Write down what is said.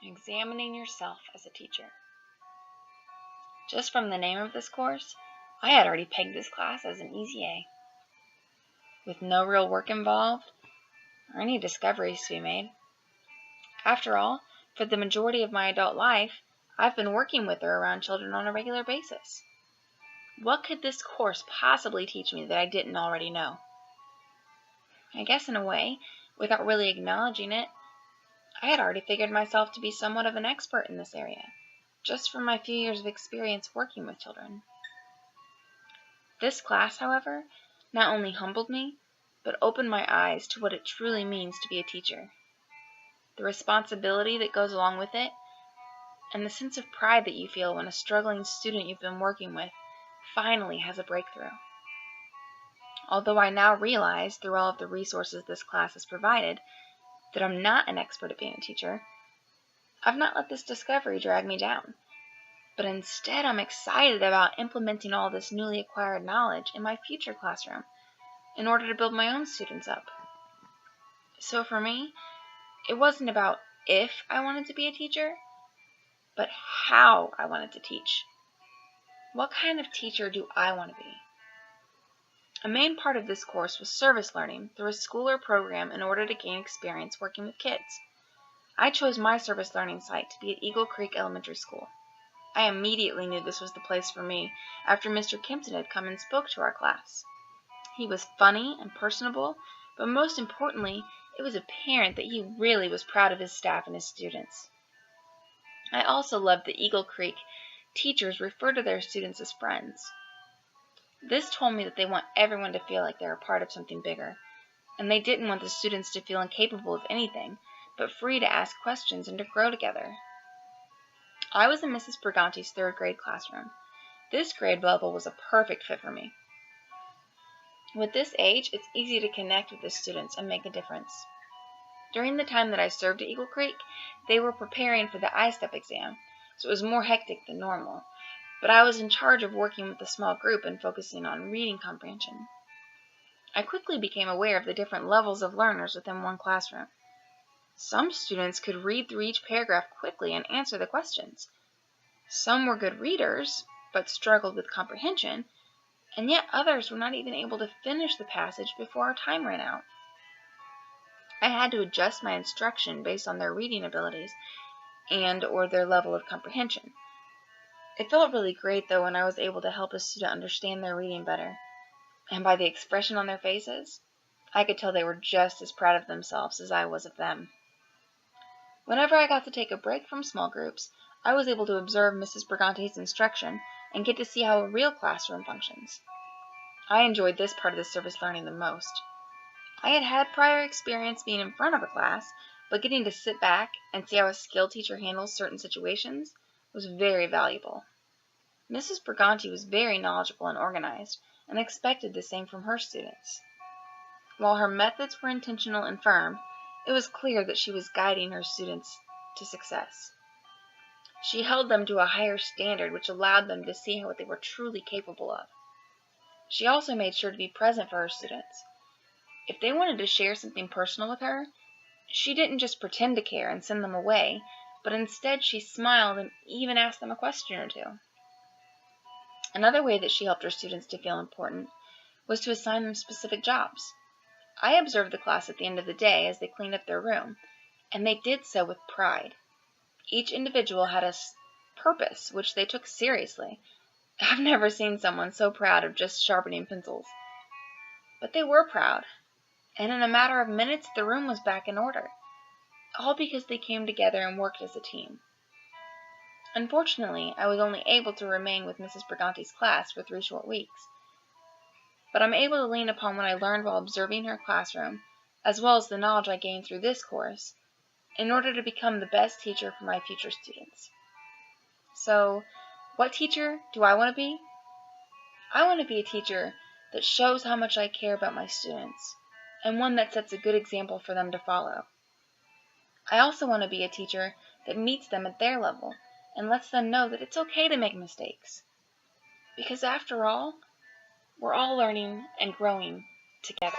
Examining yourself as a teacher. Just from the name of this course, I had already pegged this class as an easy A. With no real work involved, or any discoveries to be made. After all, for the majority of my adult life, I've been working with or around children on a regular basis. What could this course possibly teach me that I didn't already know? I guess in a way, without really acknowledging it, I had already figured myself to be somewhat of an expert in this area, just from my few years of experience working with children. This class, however, not only humbled me, but opened my eyes to what it truly means to be a teacher. The responsibility that goes along with it, and the sense of pride that you feel when a struggling student you've been working with finally has a breakthrough. Although I now realize, through all of the resources this class has provided, that I'm not an expert at being a teacher, I've not let this discovery drag me down, but instead I'm excited about implementing all this newly acquired knowledge in my future classroom in order to build my own students up. So for me, it wasn't about if I wanted to be a teacher, but how I wanted to teach. What kind of teacher do I want to be? A main part of this course was service learning through a school or program in order to gain experience working with kids. I chose my service learning site to be at Eagle Creek Elementary School. I immediately knew this was the place for me after Mr. Kempton had come and spoke to our class. He was funny and personable, but most importantly, it was apparent that he really was proud of his staff and his students. I also loved that Eagle Creek teachers refer to their students as friends. This told me that they want everyone to feel like they're a part of something bigger, and they didn't want the students to feel incapable of anything, but free to ask questions and to grow together. I was in Mrs. Briganti's third grade classroom. This grade level was a perfect fit for me. With this age, it's easy to connect with the students and make a difference. During the time that I served at Eagle Creek, they were preparing for the ISTEP exam, so it was more hectic than normal, but I was in charge of working with a small group and focusing on reading comprehension. I quickly became aware of the different levels of learners within one classroom. Some students could read through each paragraph quickly and answer the questions. Some were good readers, but struggled with comprehension, and yet others were not even able to finish the passage before our time ran out. I had to adjust my instruction based on their reading abilities and/or their level of comprehension. It felt really great, though, when I was able to help a student understand their reading better, and by the expression on their faces, I could tell they were just as proud of themselves as I was of them. Whenever I got to take a break from small groups, I was able to observe Mrs. Briganti's instruction and get to see how a real classroom functions. I enjoyed this part of the service learning the most. I had had prior experience being in front of a class, but getting to sit back and see how a skilled teacher handles certain situations was very valuable. Mrs. Briganti was very knowledgeable and organized, and expected the same from her students. While her methods were intentional and firm, it was clear that she was guiding her students to success. She held them to a higher standard, which allowed them to see what they were truly capable of. She also made sure to be present for her students. If they wanted to share something personal with her, she didn't just pretend to care and send them away, but instead she smiled and even asked them a question or two. Another way that she helped her students to feel important was to assign them specific jobs. I observed the class at the end of the day as they cleaned up their room, and they did so with pride. Each individual had a purpose, which they took seriously. I've never seen someone so proud of just sharpening pencils. But they were proud, and in a matter of minutes the room was back in order, all because they came together and worked as a team. Unfortunately, I was only able to remain with Mrs. Briganti's class for 3 short weeks, but I'm able to lean upon what I learned while observing her classroom, as well as the knowledge I gained through this course, in order to become the best teacher for my future students. So, what teacher do I want to be? I want to be a teacher that shows how much I care about my students, and one that sets a good example for them to follow. I also want to be a teacher that meets them at their level and lets them know that it's okay to make mistakes. Because after all, we're all learning and growing together.